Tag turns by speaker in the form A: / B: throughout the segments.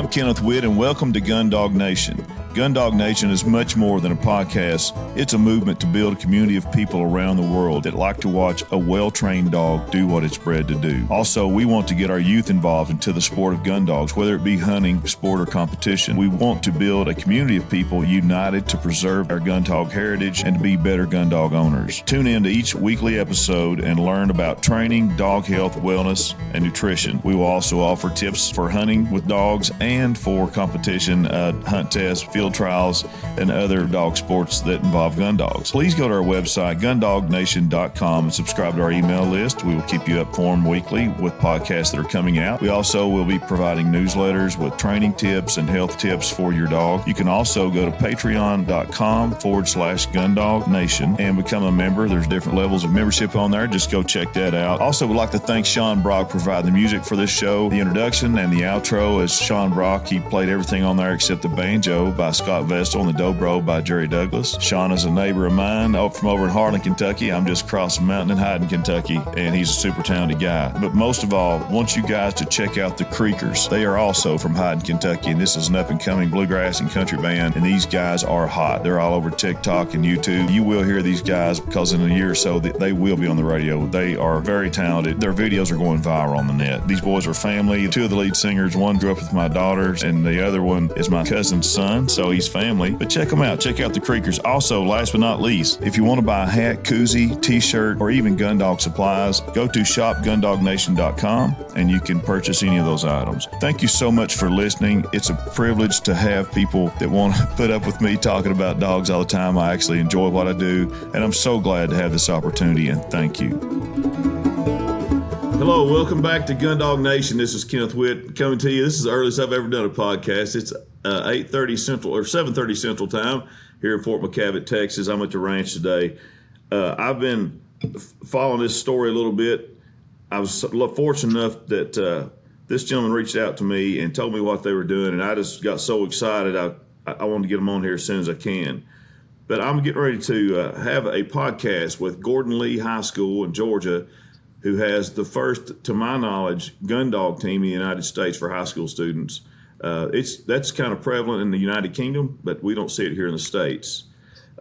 A: I'm Kenneth Witt, and welcome to Gun Dog Nation. Gun Dog Nation is much more than a podcast. It's a movement to build a community of people around the world that like to watch a well-trained dog do what it's bred to do. Also, we want to get our youth involved into the sport of gun dogs, whether it be hunting, sport, or competition. We want to build a community of people united to preserve our gun dog heritage and to be better gun dog owners. Tune in to each weekly episode and learn about training, dog health, wellness, and nutrition. We will also offer tips for hunting with dogs and for competition, hunt tests, field trials, and other dog sports that involve gun dogs. Please go to our website, gundognation.com, and subscribe to our email list. We will keep you informed weekly with podcasts that are coming out. We also will be providing newsletters with training tips and health tips for your dog. You can also go to patreon.com/gundognation and become a member. There's different levels of membership on there. Just go check that out. Also, would like to thank Sean Brock for providing the music for this show, the introduction and the outro. As Sean Brock, he played everything on there except the banjo by Scott Vestal and the dobro by Jerry Douglas. Sean is a neighbor of mine from over in Harlan, Kentucky. I'm just crossing the mountain in Hyden, Kentucky, and he's a super talented guy. But most of all, I want you guys to check out the Creekers. They are also from Hyden, Kentucky, and this is an up-and-coming bluegrass and country band, and these guys are hot. They're all over TikTok and YouTube. You will hear these guys because in a year or so, they will be on the radio. They are very talented. Their videos are going viral on the net. These boys are family. Two of the lead singers, one grew up with my daughters, and the other one is my cousin's son, so he's family. But check them out. Check out the Creekers. Also, last but not least, if you want to buy a hat, koozie, t-shirt, or even gun dog supplies, go to shopgundognation.com and you can purchase any of those items. Thank you so much for listening. It's a privilege to have people that want to put up with me talking about dogs all the time. I actually enjoy what I do, and I'm so glad to have this opportunity, and thank you. Hello, welcome back to Gun Dog Nation. This is Kenneth Witt coming to you. This is the earliest I've ever done a podcast. It's 8:30 Central or 7:30 Central time here in Fort McCavitt, Texas. I'm at the ranch today. I've been following this story a little bit. I was fortunate enough that this gentleman reached out to me and told me what they were doing, and I just got so excited. I wanted to get them on here as soon as I can. But I'm getting ready to have a podcast with Gordon Lee High School in Georgia, who has the first, to my knowledge, gun dog team in the United States for high school students. That's kind of prevalent in the United Kingdom, but we don't see it here in the States.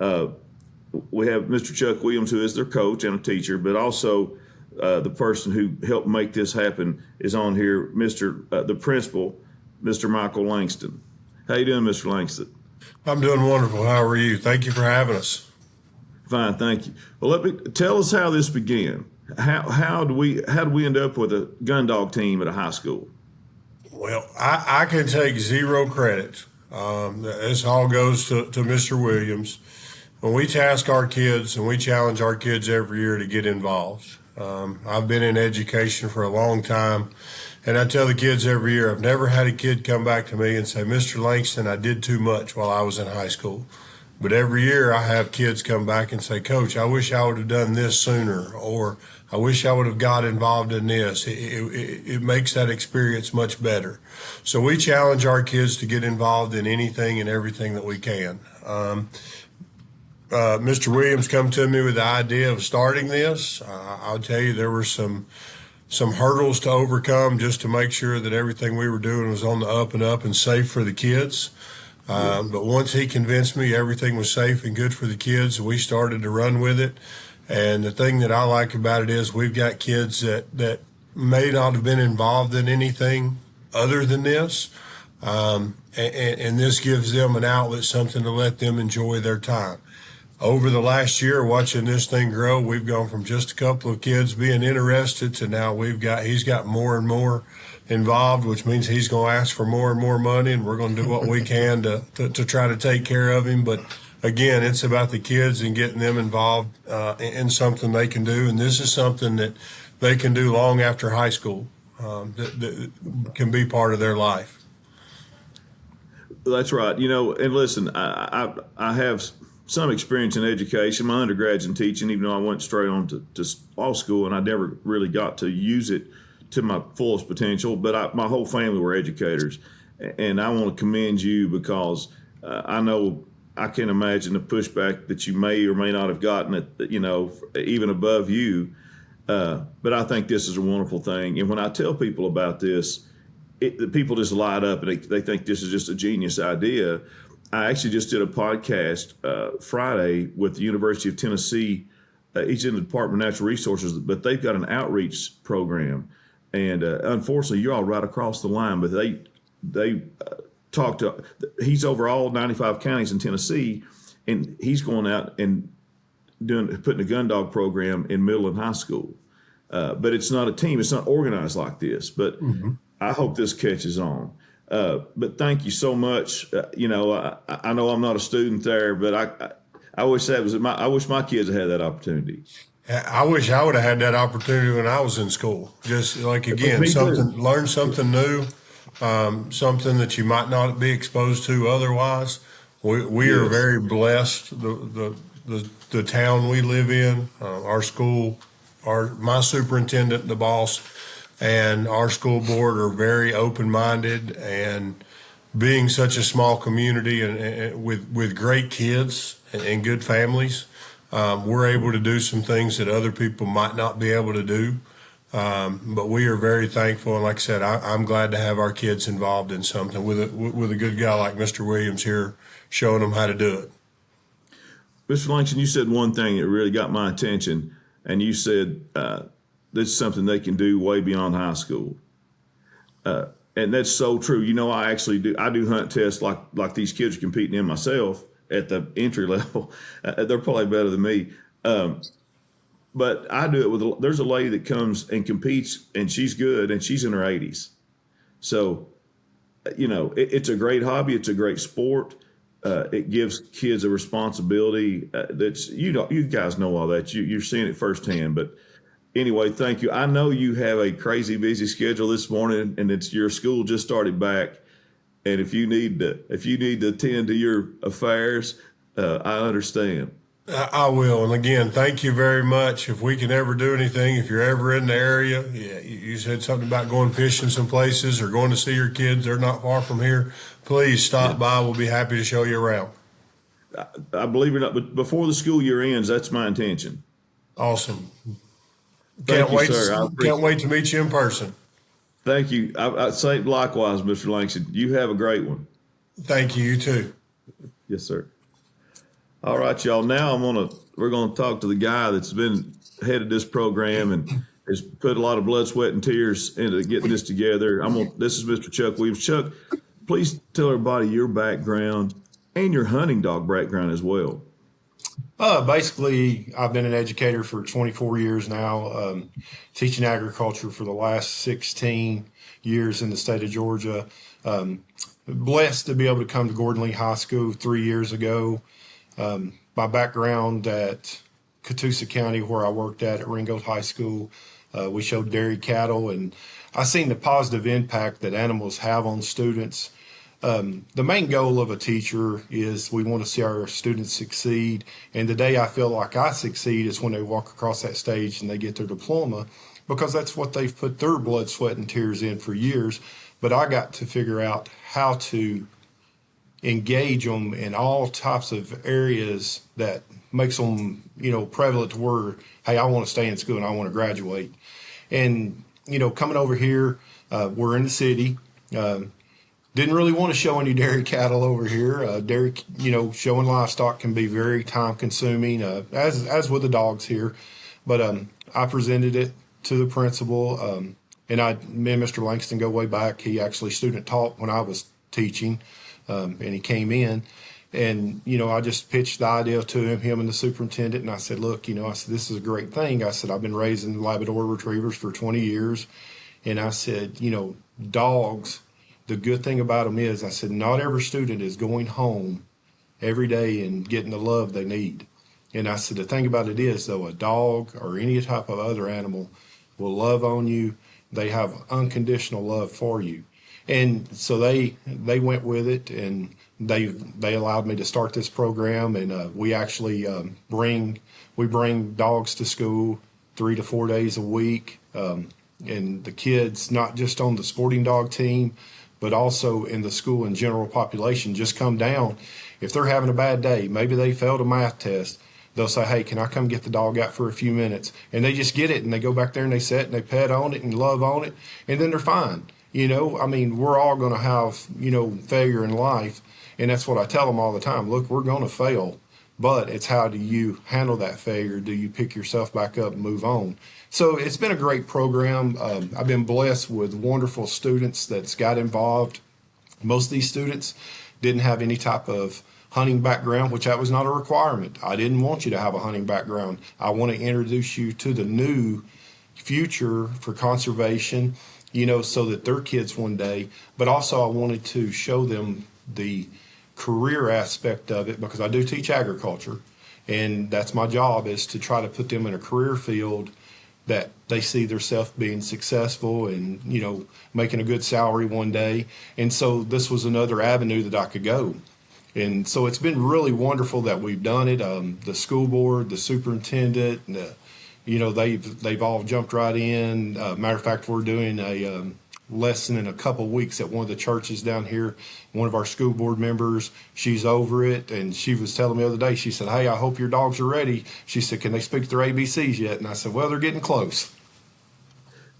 A: We have Mr. Chuck Williams, who is their coach and a teacher, but also the person who helped make this happen is on here, the principal, Mr. Michael Langston. How you doing, Mr. Langston?
B: I'm doing wonderful. How are you? Thank you for having us.
A: Fine, thank you. Well, tell us how this began. How do we end up with a gun dog team at a high school?
B: Well, I can take zero credit. This all goes to Mr. Williams. When we task our kids and we challenge our kids every year to get involved. I've been in education for a long time, and I tell the kids every year, I've never had a kid come back to me and say, Mr. Langston, I did too much while I was in high school. But every year I have kids come back and say, Coach, I wish I would have done this sooner, or I wish I would have got involved in this. It makes that experience much better. So we challenge our kids to get involved in anything and everything that we can. Mr. Williams come to me with the idea of starting this. I'll tell you, there were some hurdles to overcome just to make sure that everything we were doing was on the up and up and safe for the kids. But once he convinced me everything was safe and good for the kids, we started to run with it. And the thing that I like about it is we've got kids that may not have been involved in anything other than this. And this gives them an outlet, something to let them enjoy their time. Over the last year, watching this thing grow, we've gone from just a couple of kids being interested to now he's got more and more involved, which means he's going to ask for more and more money, and we're going to do what we can to try to take care of him. But again, it's about the kids and getting them involved in something they can do. And this is something that they can do long after high school, that can be part of their life.
A: That's right. And listen, I have some experience in education. My undergrad's in teaching, even though I went straight on to law school, and I never really got to use it to my fullest potential. But my whole family were educators, and I want to commend you because I know I can imagine the pushback that you may or may not have gotten even above you. But I think this is a wonderful thing. And when I tell people about this, the people just light up and they think this is just a genius idea. I actually just did a podcast Friday with the University of Tennessee. He's in the Department of Natural Resources, but they've got an outreach program. And unfortunately, you're all right across the line, but they talk to, he's over all 95 counties in Tennessee, and he's going out and putting a gun dog program in middle and high school. But it's not a team. It's not organized like this. But I hope this catches on. But thank you so much. I know I'm not a student there, but I wish I wish my kids had that opportunity.
B: I wish I would have had that opportunity when I was in school. Just like, again, learn something new, something that you might not be exposed to otherwise. We are very blessed. The town we live in, our school, my superintendent, the boss, and our school board are very open-minded, and being such a small community and with great kids and good families, we're able to do some things that other people might not be able to do. But we are very thankful, and like I said, I'm glad to have our kids involved in something with a good guy like Mr. Williams here, showing them how to do it.
A: Mr. Langston, you said one thing that really got my attention, and you said this is something they can do way beyond high school. And that's so true. I do hunt tests like these kids are competing in myself at the entry level. They're probably better than me. But I do it there's a lady that comes and competes, and she's good, and she's in her 80s. So, it's a great hobby. It's a great sport. It gives kids a responsibility. You guys know all that. You're seeing it firsthand. But anyway, thank you. I know you have a crazy busy schedule this morning, and it's your school just started back. And if you need to attend to your affairs, I understand.
B: I will. And again, thank you very much. If we can ever do anything, if you're ever in the area, you said something about going fishing some places or going to see your kids. They're not far from here. Please stop by. We'll be happy to show you around.
A: I believe it or not, but before the school year ends, that's my intention.
B: Awesome.
A: Thank you, sir.
B: Can't wait to meet you in person.
A: Thank you. I say likewise, Mr. Langston. You have a great one.
B: Thank you. You too.
A: Yes, sir. All right, y'all. Now we're gonna talk to the guy that's been head of this program and has put a lot of blood, sweat, and tears into getting this together. This is Mr. Chuck Williams. Chuck, please tell everybody your background and your hunting dog background as well.
C: Basically, I've been an educator for 24 years now, teaching agriculture for the last 16 years in the state of Georgia. Blessed to be able to come to Gordon Lee High School 3 years ago. My background at Catoosa County, where I worked at Ringgold High School, we showed dairy cattle, and I seen the positive impact that animals have on students. The main goal of a teacher is we want to see our students succeed. And the day I feel like I succeed is when they walk across that stage and they get their diploma, because that's what they've put their blood, sweat, and tears in for years. But I got to figure out how to engage them in all types of areas that makes them, prevalent to where, hey, I want to stay in school and I want to graduate. And, coming over here, we're in the city. Didn't really want to show any dairy cattle over here. Dairy, showing livestock can be very time consuming, as with the dogs here. But I presented it to the principal, and me and Mr. Langston go way back. He actually student taught when I was teaching, and he came in. And, I just pitched the idea to him and the superintendent, and I said, look, I said, this is a great thing. I said, I've been raising Labrador retrievers for 20 years. And I said, dogs, the good thing about them is, I said, not every student is going home every day and getting the love they need. And I said, the thing about it is, though, a dog or any type of other animal will love on you. They have unconditional love for you. And so they went with it, and they allowed me to start this program. And we actually bring dogs to school 3 to 4 days a week. And the kids, not just on the sporting dog team, but also in the school and general population, just come down. If they're having a bad day, maybe they failed a math test, they'll say, hey, can I come get the dog out for a few minutes? And they just get it, and they go back there and they sit and they pet on it and love on it, and then they're fine. I mean, we're all going to have, failure in life. And that's what I tell them all the time. Look, we're going to fail, but it's how do you handle that failure? Do you pick yourself back up and move on? So it's been a great program. I've been blessed with wonderful students that's got involved. Most of these students didn't have any type of hunting background, which that was not a requirement. I didn't want you to have a hunting background. I want to introduce you to the new future for conservation, so that their kids one day, but also I wanted to show them the career aspect of it, because I do teach agriculture, and that's my job, is to try to put them in a career field that they see themselves being successful and, making a good salary one day. And so this was another avenue that I could go. And so it's been really wonderful that we've done it. The school board, the superintendent, they've all jumped right in. Matter of fact, we're doing a lesson in a couple weeks at one of the churches down here. One of our school board members, she's over it, and she was telling me the other day, she said, "Hey, I hope your dogs are ready." She said, "Can they speak their ABCs yet?" And I said, "Well, they're getting close."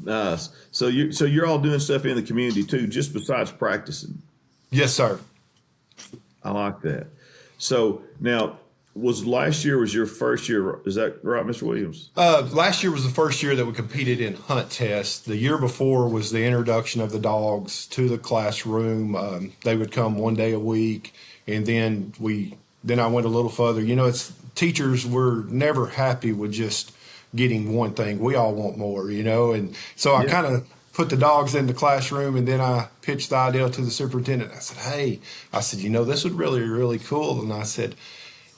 A: Nice. So you're all doing stuff in the community too, just besides practicing.
C: Yes, sir.
A: I like that. So now, last year was your first year? Is that right, Mr. Williams?
C: Last year was the first year that we competed in hunt tests. The year before was the introduction of the dogs to the classroom. They would come one day a week, and then I went a little further. It's teachers were never happy with just getting one thing. We all want more, and so I kind of put the dogs in the classroom, and then I pitched the idea to the superintendent. I said, "Hey," "this would really, really cool." And I said,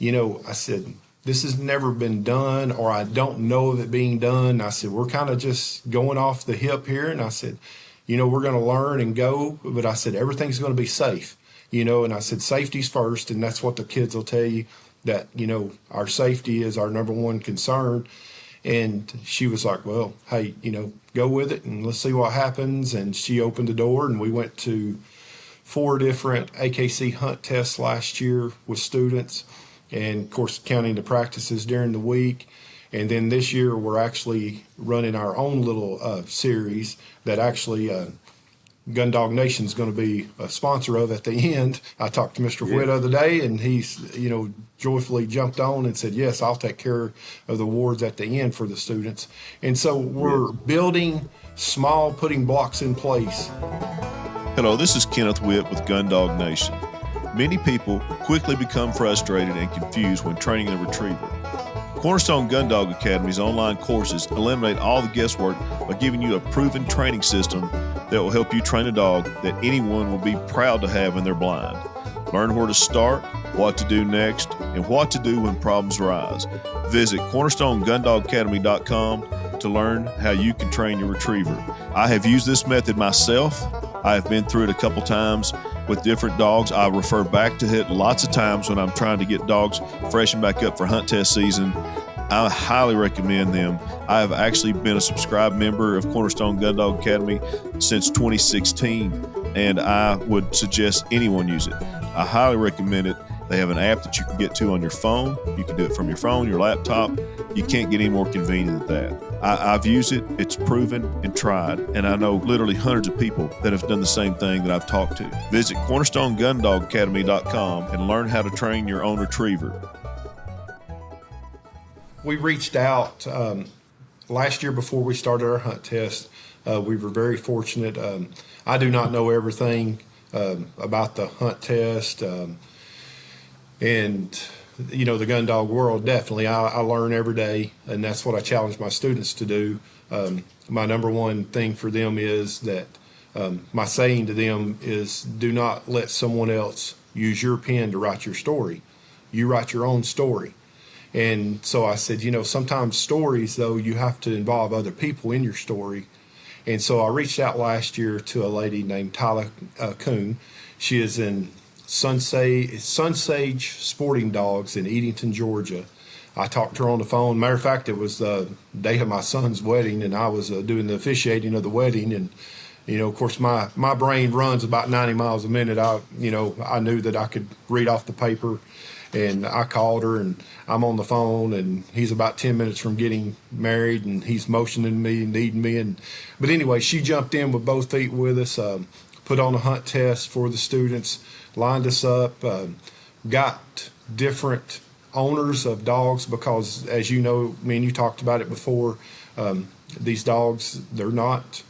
C: "This has never been done, or I don't know of it being done." I said, "We're kind of just going off the hip here." And I said, "We're going to learn and go, but I said, everything's going to be safe, and I said, safety's first. And that's what the kids will tell you, that, our safety is our number one concern." And she was like, "Well, hey, go with it and let's see what happens." And she opened the door, and we went to 4 different AKC hunt tests last year with students, and of course counting the practices during the week. And then this year we're actually running our own little series that actually Gun Dog Nation is going to be a sponsor of at the end. I talked to Mr. Witt the other day, and he's joyfully jumped on and said, "Yes, I'll take care of the awards at the end for the students." And so we're building small, putting blocks in place.
A: Hello, this is Kenneth Witt with Gun Dog Nation. Many people quickly become frustrated and confused when training a retriever. Cornerstone Gun Dog Academy's online courses eliminate all the guesswork by giving you a proven training system that will help you train a dog that anyone will be proud to have in their blind. Learn where to start, what to do next, and what to do when problems arise. Visit cornerstonegundogacademy.com to learn how you can train your retriever. I have used this method myself. I have been through it a couple times with different dogs. I refer back to it lots of times when I'm trying to get dogs freshened back up for hunt test season. I highly recommend them. I have actually been a subscribed member of Cornerstone Gun Dog Academy since 2016, and I would suggest anyone use it. I highly recommend it. They have an app that you can get to on your phone. You can do it from your phone, your laptop. You can't get any more convenient than that. I've used it. It's proven and tried. And I know literally hundreds of people that have done the same thing that I've talked to. Visit cornerstonegundogacademy.com and learn how to train your own retriever.
C: We reached out last year before we started our hunt test. We were very fortunate. I do not know everything about the hunt test. And the gun dog world, definitely. I learn every day, and that's what I challenge my students to do. My number one thing for them is that my saying to them is, do not let someone else use your pen to write your story. You write your own story. And so I said, sometimes stories, though, you have to involve other people in your story. And so I reached out last year to a lady named Tyler Kuhn. She is in Sunsage Sporting Dogs in Edenton, Georgia. I talked to her on the phone. Matter of fact, it was the day of my son's wedding, and I was doing the officiating of the wedding. And Of course, my brain runs about 90 miles a minute. I knew that I could read off the paper, and I called her, and I'm on the phone, and he's about 10 minutes from getting married, and he's motioning me and needing me. But anyway, she jumped in with both feet with us, put on a hunt test for the students, lined us up, got different owners of dogs because, as you know, me and you talked about it before, these dogs, they're not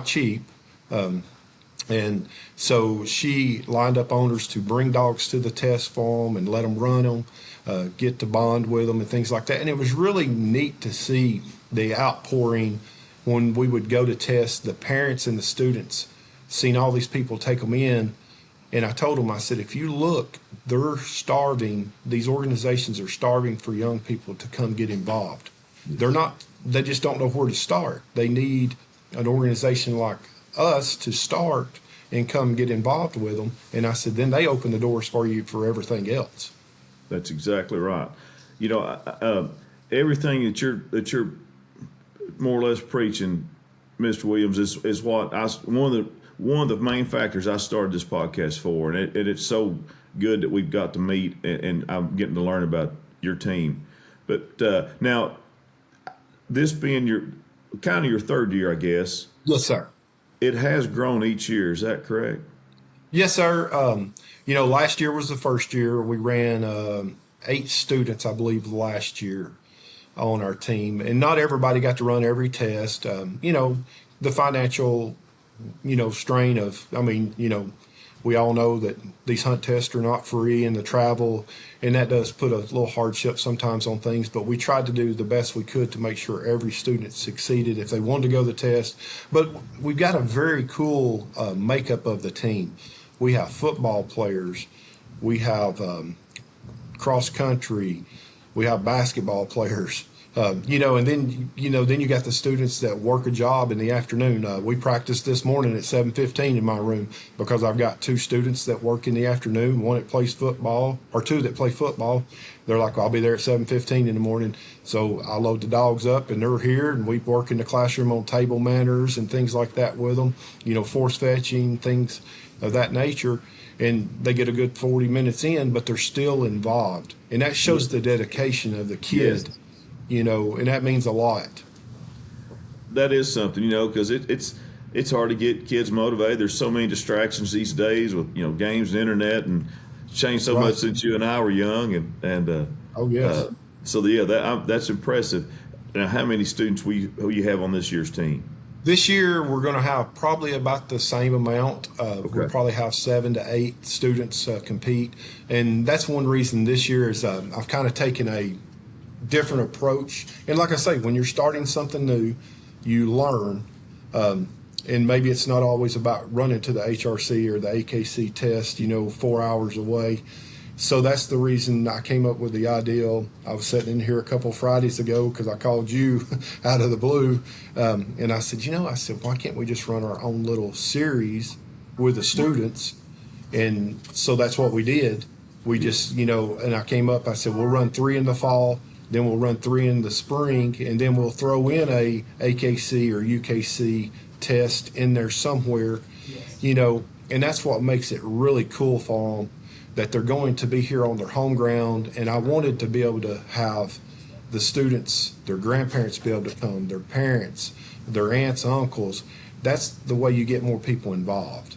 C: cheap. And so she lined up owners to bring dogs to the test for them and let them run them, get to bond with them and things like that. And it was really neat to see the outpouring when we would go to test, the parents and the students, seeing all these people take them in. And I told them, I said, if you look, they're starving. These organizations are starving for young people to come get involved. They just don't know where to start. They need an organization like us to start and come get involved with them. And I said, then they open the doors for you for everything else.
A: That's exactly right. Everything that you're more or less preaching, Mr. Williams, is what one of the main factors I started this podcast for, and it's so good that we've got to meet, and I'm getting to learn about your team. But now, this being your third year, I guess.
C: Yes, sir.
A: It has grown each year. Is that correct?
C: Yes, sir. Last year was the first year. We ran 8 students, I believe, last year on our team, and not everybody got to run every test. The financial, strain of, we all know that these hunt tests are not free, and the travel, and that does put a little hardship sometimes on things, but we tried to do the best we could to make sure every student succeeded if they wanted to go to the test. But we've got a very cool makeup of the team. We have football players, we have cross country, we have basketball players. And then you got the students that work a job in the afternoon. We practiced this morning at 7:15 in my room because I've got 2 students that work in the afternoon, one that plays football, or 2 that play football. They're like, I'll be there at 7:15 in the morning. So I load the dogs up and they're here, and we work in the classroom on table manners and things like that with them, force fetching, things of that nature. And they get a good 40 minutes in, but they're still involved. And that shows the dedication of the kid.
A: Yes.
C: And that means a lot.
A: That is something, because it's hard to get kids motivated. There's so many distractions these days with games and internet, and it's changed so much since you and I were young.
C: Oh yes.
A: That's impressive. Now, how many students who you have on this year's team?
C: This year we're going to have probably about the same amount. We'll probably have 7 to 8 students compete, and that's one reason this year is I've kind of taken a different approach. And like I say, when you're starting something new, you learn, and maybe it's not always about running to the HRC or the AKC test 4 hours away. So that's the reason I came up with the idea. I was sitting in here a couple Fridays ago because I called you out of the blue, and I said, why can't we just run our own little series with the students? And so that's what we did. We just, and I came up, I said, we'll run 3 in the fall, then we'll run 3 in the spring, and then we'll throw in a AKC or UKC test in there somewhere, and that's what makes it really cool for them, that they're going to be here on their home ground. And I wanted to be able to have the students, their grandparents be able to come, their parents, their aunts, uncles. That's the way you get more people involved.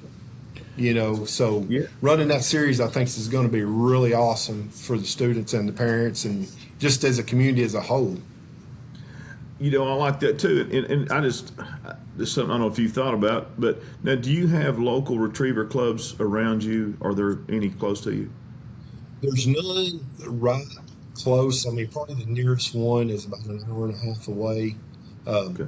C: So running that series, I think, is going to be really awesome for the students and the parents, and just as a community as a whole.
A: I like that too. And I just, there's something I don't know if you thought about, but now, do you have local retriever clubs around you? Are there any close to you?
C: There's none right close. Probably the nearest one is about an hour and a half away.
A: Okay.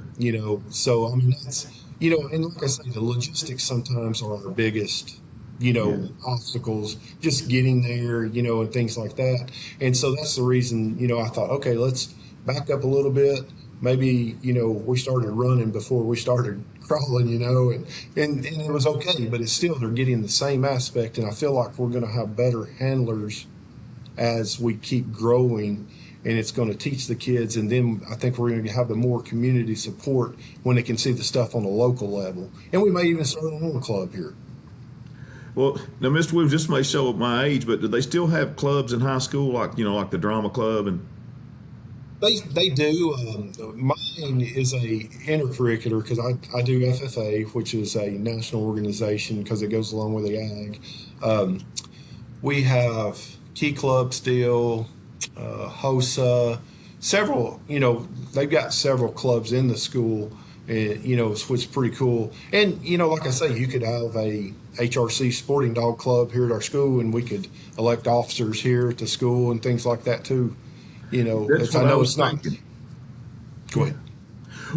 C: So that's, and like I say, the logistics sometimes are our biggest, obstacles, just getting there, and things like that. And so that's the reason, I thought, okay, let's back up a little bit. Maybe, we started running before we started crawling, and it was okay, but it's still, they're getting the same aspect. And I feel like we're going to have better handlers as we keep growing. and it's going to teach the kids. And then I think we're going to have the more community support when they can see the stuff on a local level. And we may even start our own club here.
A: Well, now, Mr. Williams, this may show up my age, but do they still have clubs in high school, like the drama club? And
C: They do. Mine is a intercurricular because I do FFA, which is a national organization because it goes along with the ag. We have Key Club still, HOSA, several. They've got several clubs in the school, and which is pretty cool. And like I say, you could have a HRC sporting dog club here at our school, and we could elect officers here at the school and things like that too.
A: that's what I was thinking.
C: Go ahead.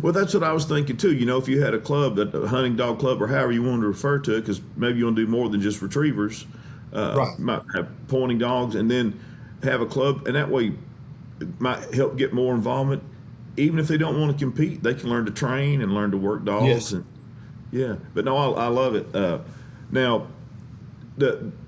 A: Well, that's what I was thinking too. If you had a club, a hunting dog club, or however you wanted to refer to it, because maybe you want to do more than just retrievers.
C: Right.
A: Might have pointing dogs, and then have a club, and that way it might help get more involvement. Even if they don't want to compete, they can learn to train and learn to work dogs.
C: Yes.
A: And, yeah, but no, I love it. Now,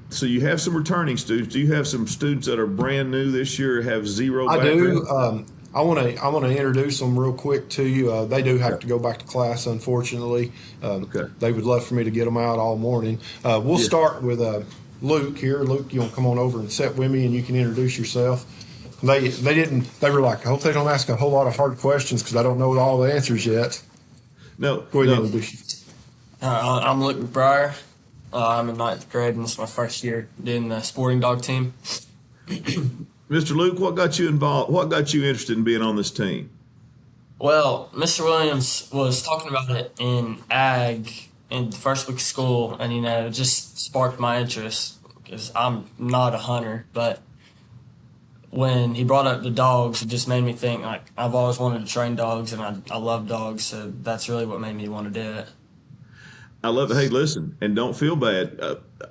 A: so you have some returning students. Do you have some students that are brand new this year, have zero
C: I
A: background?
C: do. I want to introduce them real quick to you. They do have to go back to class, unfortunately.
A: Okay.
C: They would love for me to get them out all morning. We'll start with Luke here. Luke, you want to come on over and sit with me, and you can introduce yourself. They were like, I hope they don't ask a whole lot of hard questions because I don't know all the answers yet.
A: No.
C: Go ahead
A: no.
C: and introduce you.
D: I'm Luke McBriar. I'm in ninth grade, and this is my first year doing the sporting dog team.
A: Mr. Luke, what got you involved? What got you interested in being on this team?
D: Well, Mr. Williams was talking about it in ag in the first week of school, and it just sparked my interest because I'm not a hunter. But when he brought up the dogs, it just made me think like I've always wanted to train dogs, and I love dogs, so that's really what made me want to do it.
A: I love it. Hey, listen, and don't feel bad.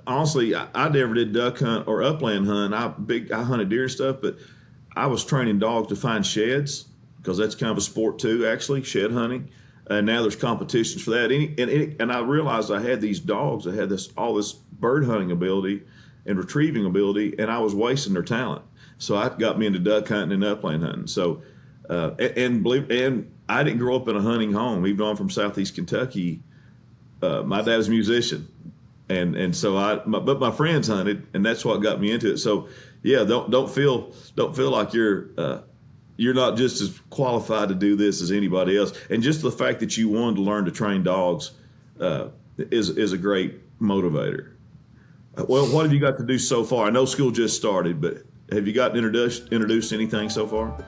A: Honestly, I never did duck hunt or upland hunt. I hunted deer and stuff, but I was training dogs to find sheds because that's kind of a sport too, actually, shed hunting. And now there's competitions for that. And I realized I had these dogs that had all this bird hunting ability and retrieving ability, and I was wasting their talent. So that got me into duck hunting and upland hunting. So, and I didn't grow up in a hunting home, even though I'm from Southeast Kentucky. My dad was a musician, and so but my friends hunted, and that's what got me into it. So yeah, don't feel like you're not just as qualified to do this as anybody else. And just the fact that you wanted to learn to train dogs is a great motivator. Well, what have you got to do so far? I know school just started, but have you gotten introduced anything so far?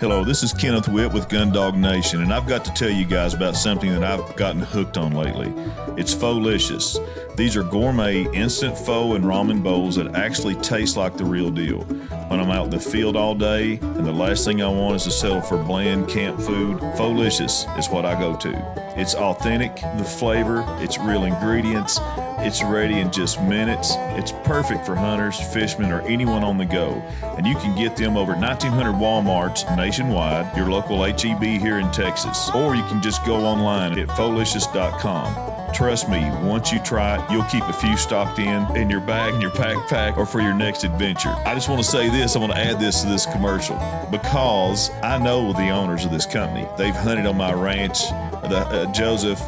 A: Hello, this is Kenneth Witt with Gun Dog Nation, and I've got to tell you guys about something that I've gotten hooked on lately. It's Pho-licious. These are gourmet instant pho and ramen bowls that actually taste like the real deal. When I'm out in the field all day and the last thing I want is to settle for bland camp food, Pho-licious is what I go to. It's authentic, the flavor, it's real ingredients, it's ready in just minutes. It's perfect for hunters, fishermen, or anyone on the go. And you can get them over 1,900 Walmarts nationwide, your local HEB here in Texas. Or you can just go online at pholicious.com. Trust me, once you try it, you'll keep a few stocked in your bag, in your backpack, or for your next adventure. I just want to say this, I want to add this to this commercial because I know the owners of this company. They've hunted on my ranch. Joseph,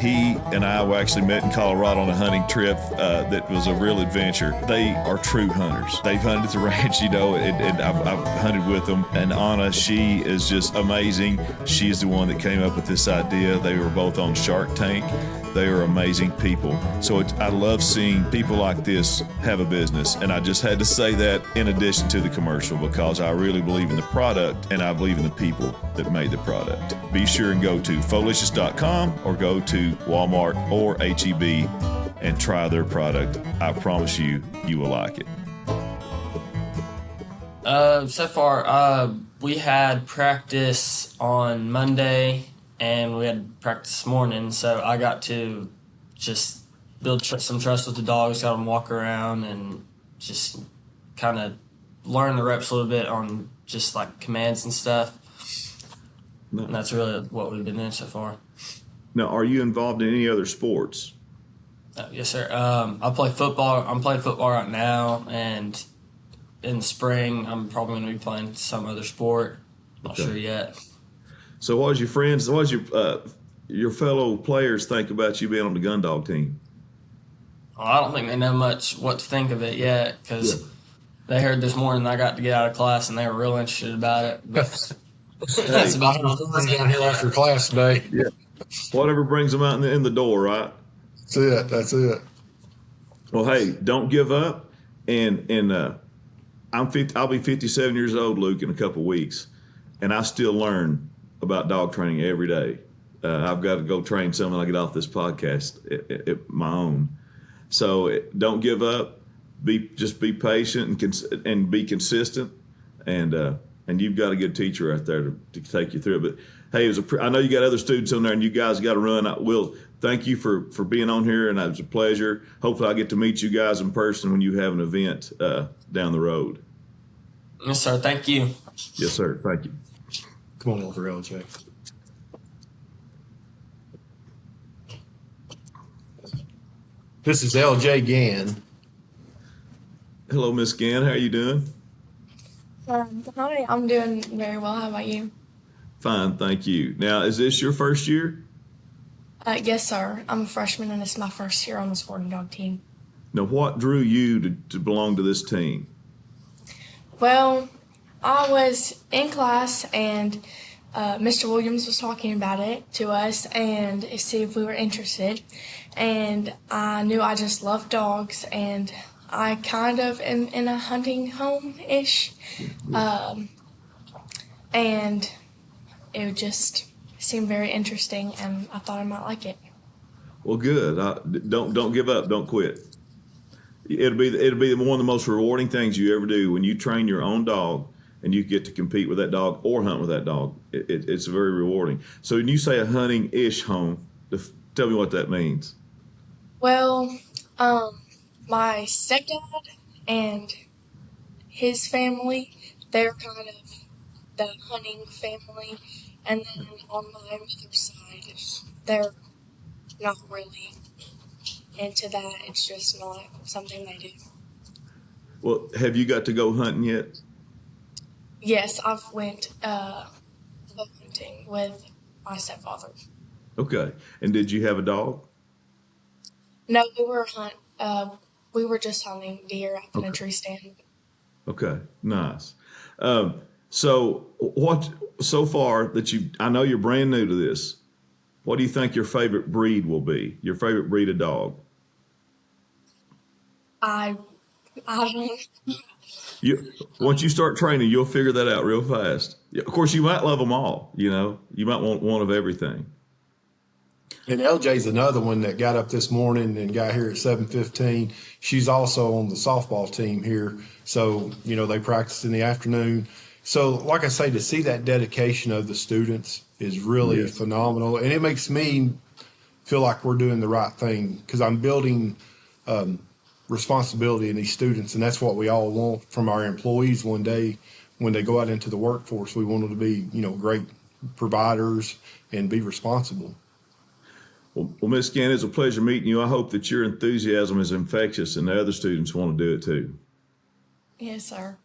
A: he and I actually met in Colorado on a hunting trip that was a real adventure. They are true hunters. They've hunted at the ranch, and I've hunted with them. And Anna, she is just amazing. She is the one that came up with this idea. They were both on Shark Tank. They are amazing people. So I love seeing people like this have a business. And I just had to say that in addition to the commercial because I really believe in the product and I believe in the people that made the product. Be sure and go to pholicious.com or go to Walmart or HEB and try their product. I promise you, you will like it.
D: So far, we had practice on Monday, and we had practice this morning, so I got to just build some trust with the dogs, got them walk around, and just kind of learn the reps a little bit on just like commands and stuff.
A: No.
D: And that's really what we've been doing so far.
A: Now, are you involved in any other sports?
D: Yes, sir. I play football. I'm playing football right now, and in the spring, I'm probably going to be playing some other sport. Not
A: Okay.
D: sure yet.
A: So what does your friends, what does your fellow players think about you being on the gun dog team?
D: Well, I don't think they know much what to think of it yet
A: Yeah.
D: because they heard this morning I got to get out of class and they were real interested about it. But
A: Hey,
D: that's about all.
C: Down here after class today.
A: yeah. Whatever brings them out in the door, right?
C: That's it. That's it.
A: Well, hey, don't give up. And I'll be 57 years old, Luke, in a couple of weeks, and I still learn about dog training every day. I've got to go train some when I get off this podcast at my own. So don't give up. Just be patient and be consistent, and you've got a good teacher out there to take you through it. But hey, I know you got other students on there, and you guys got to run. I will thank you for being on here, and it was a pleasure. Hopefully, I get to meet you guys in person when you have an event down the road.
D: Yes, sir. Thank you.
A: Yes, sir. Thank you.
C: Come on over, LJ. This is LJ Gann.
A: Hello, Miss Gann. How are you doing?
E: Hi, I'm doing very well. How about you?
A: Fine, thank you. Now, is this your first year?
E: Yes, sir. I'm a freshman and it's my first year on the sporting dog team.
A: Now, what drew you to belong to this team?
E: Well, I was in class and Mr. Williams was talking about it to us and see if we were interested. And I knew I just loved dogs and I kind of am in a hunting home-ish. And it just seemed very interesting and I thought I might like it.
A: Well, good. Don't give up. Don't quit. It'll be one of the most rewarding things you ever do when you train your own dog and you get to compete with that dog or hunt with that dog. It's very rewarding. So when you say a hunting-ish home, tell me what that means.
E: Well, my stepdad and his family, they're kind of the hunting family. And then on my mother's side, they're not really into that. It's just not something they do.
A: Well, have you got to go hunting yet?
E: Yes, I've went bow hunting with my stepfather.
A: Okay. And did you have a dog?
E: No, we were just hunting deer up in a tree stand.
A: Okay, nice. So far I know you're brand new to this. What do you think your favorite breed will be? Your favorite breed of dog?
E: I don't.
A: Once you start training, you'll figure that out real fast. Of course, you might love them all. You might want one of everything.
C: And LJ's another one that got up this morning and got here at 7:15. She's also on the softball team here. So, they practice in the afternoon. So, like I say, to see that dedication of the students is really phenomenal. And it makes me feel like we're doing the right thing because I'm building responsibility in these students. And that's what we all want from our employees one day when they go out into the workforce. We want them to be, great providers and be responsible.
A: Well, Ms. Gann, it's a pleasure meeting you. I hope that your enthusiasm is infectious and the other students want to do it too.
E: Yes, sir.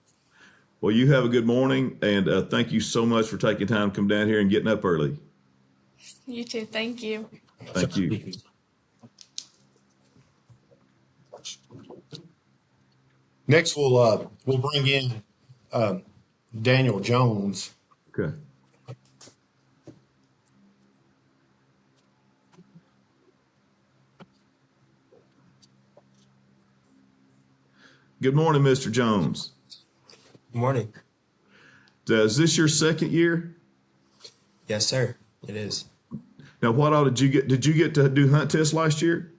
A: Well, you have a good morning, and thank you so much for taking time to come down here and getting up early.
E: You too. Thank you.
A: Thank you.
C: Next, we'll bring in Daniel Jones.
A: Okay. Good morning, Mr. Jones.
F: Good morning.
A: Is this your second year?
F: Yes, sir. It is.
A: Now, what all did you get? Did you get to do hunt tests last year?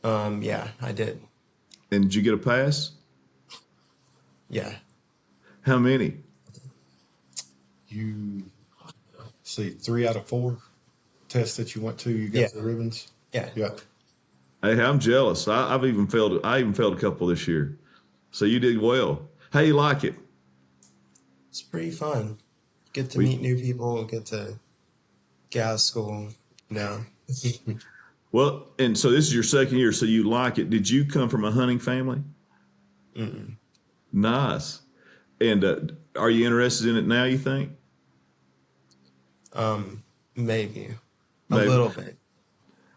F: Yeah, I did.
A: And did you get a pass?
F: Yeah.
A: How many?
C: You see 3 out of 4 tests that you went to, you got
F: Yeah.
C: the ribbons.
F: Yeah.
C: Yeah.
A: Hey, I'm jealous. I even failed a couple this year. So you did well. How you like it?
F: It's pretty fun. Get to meet new people, get to get out of school. No.
A: Well, and so this is your second year, so you like it. Did you come from a hunting family?
F: Mm-mm.
A: Nice. And are you interested in it now, you think?
F: Maybe a
A: Maybe.
F: little bit.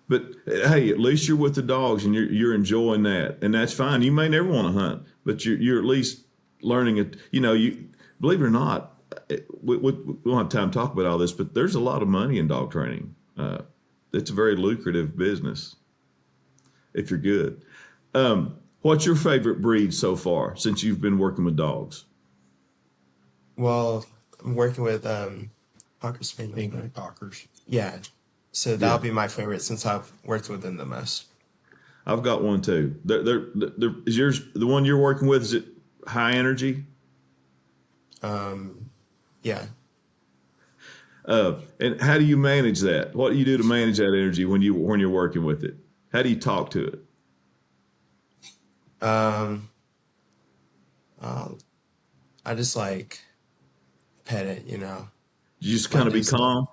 A: But hey, at least you're with the dogs and you're enjoying that, and that's fine. You may never want to hunt, but you're at least learning it. You believe it or not, we don't have time to talk about all this, but there's a lot of money in dog training. It's a very lucrative business if you're good. What's your favorite breed so far since you've been working with dogs?
F: Well, I'm working with Cocker Spaniel.
C: England Cockers.
F: Yeah, so that'll be my favorite since I've worked with them the most.
A: I've got one too. Is yours the one you're working with? Is it high energy?
F: Yeah.
A: And how do you manage that? What do you do to manage that energy when you're working with it? How do you talk to it?
F: I just like pet it, you know.
A: You just kind of be calm.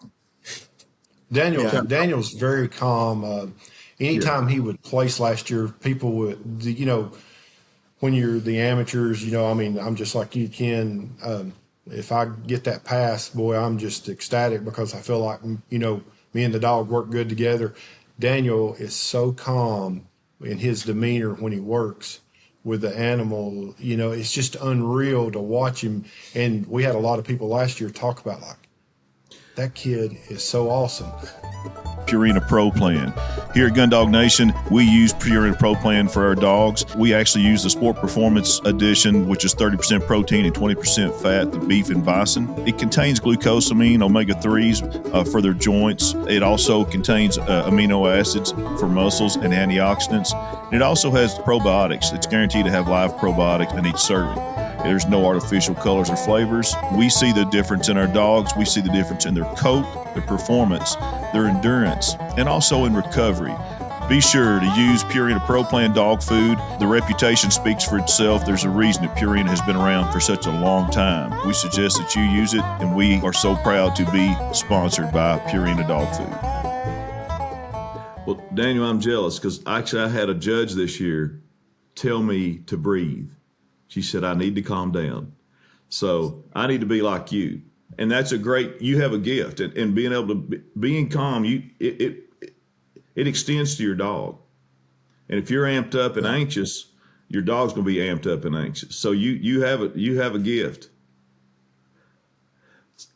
F: Yeah.
C: Daniel's very calm. Anytime he would place last year, people would, when you're the amateurs, I mean, I'm just like you, Ken. If I get that pass, boy, I'm just ecstatic because I feel like, me and the dog work good together. Daniel is so calm in his demeanor when he works with the animal. It's just unreal to watch him. And we had a lot of people last year talk about, like, that kid is so awesome.
A: Purina Pro Plan. Here at Gundog Nation, we use Purina Pro Plan for our dogs. We actually use the Sport Performance Edition, which is 30% protein and 20% fat, the beef and bison. It contains glucosamine, omega-3s for their joints. It also contains amino acids for muscles and antioxidants. And it also has probiotics. It's guaranteed to have live probiotics in each serving. There's no artificial colors or flavors. We see the difference in our dogs. We see the difference in their coat, their performance, their endurance, and also in recovery. Be sure to use Purina Pro Plan dog food. The reputation speaks for itself. There's a reason that Purina has been around for such a long time. We suggest that you use it, and we are so proud to be sponsored by Purina Dog Food. Well, Daniel, I'm jealous because actually I had a judge this year tell me to breathe. She said, I need to calm down. So I need to be like you. And that's you have a gift. And being able to, being calm, it extends to your dog. And if you're amped up and anxious, your dog's going to be amped up and anxious. So you have a gift.